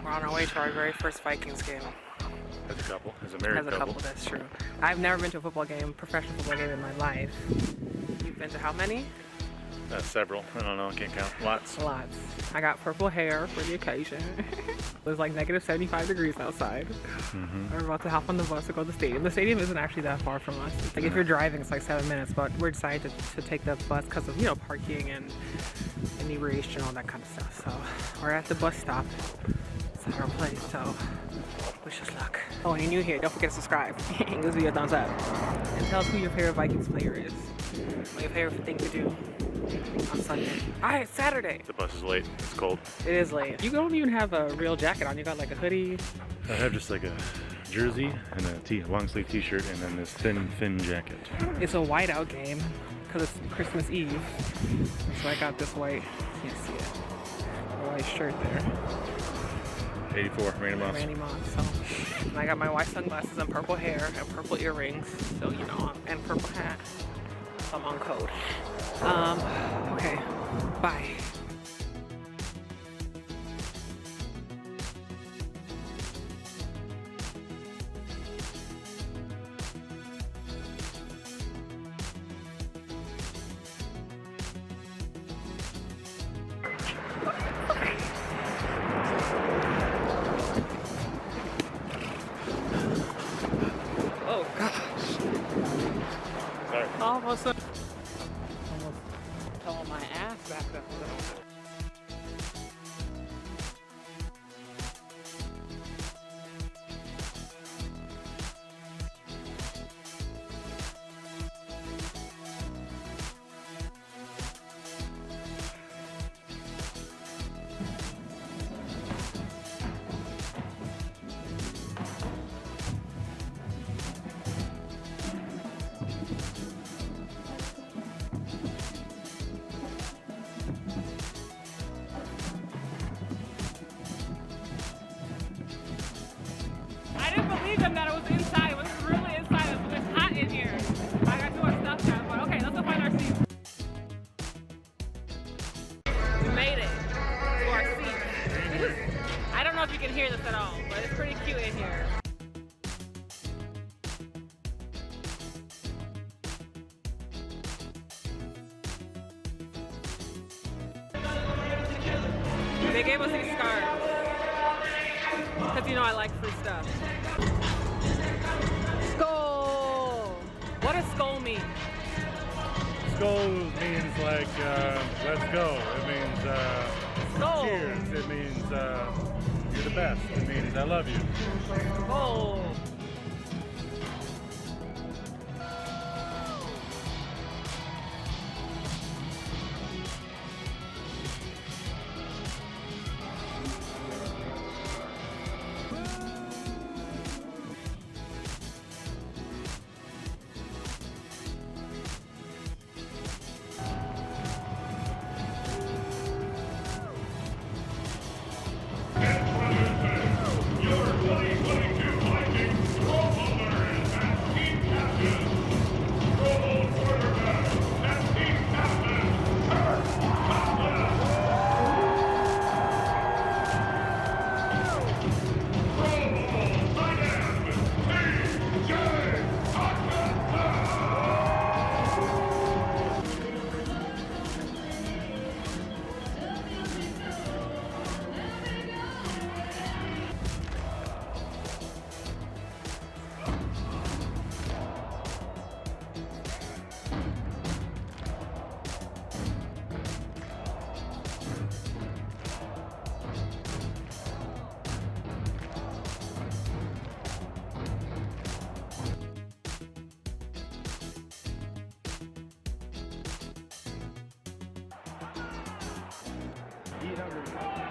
We're on our way to our very first Vikings game. As a couple, as a married As a couple, that's true. I've never been to a football game, professional football game in my life. You've been to how many? Several. I don't know. I can't count. Lots. Lots. I got purple hair for the occasion. It was like negative 75 degrees outside. We're about to hop on the bus to go to the stadium. The stadium isn't actually that far from us. Like if you're driving, it's like 7 minutes, but we're decided to take the bus because of, you know, parking and inebriation and all that kind of stuff. So we're at the bus stop. It's at our place, so wish us luck. Oh, and you're new here, don't forget to subscribe. Give this video a thumbs up. And tell us who your favorite Vikings player is. What your favorite thing to do on Sunday. Alright, it's Saturday. The bus is late. It's cold. It is late. You don't even have a real jacket on. You got like a hoodie. I have just like a jersey and a long sleeve t-shirt and then this thin jacket. It's a whiteout game because it's Christmas Eve. So I got this white, you can't see it, a white shirt there. 84, Randy Moss. Randy Moss. So, and I got my white sunglasses and purple hair and purple earrings. So, you know, and purple hat. So I'm on code. Okay. Bye. Oh gosh. Sorry. Almost fell on my ass back there. I didn't believe him that it was inside. It was really inside. It's hot in here. I got too much stuff now. But okay, let's go find our seats. We made it to our seats. I don't know if you can hear this at all, but it's pretty cute in here. They gave us these scarves. Because you know I like free stuff. Skull! What does skull mean? Skull means like, let's go. It means, Skull. cheers. It means, you're the best. It means I love you. Skull. Eat hungry.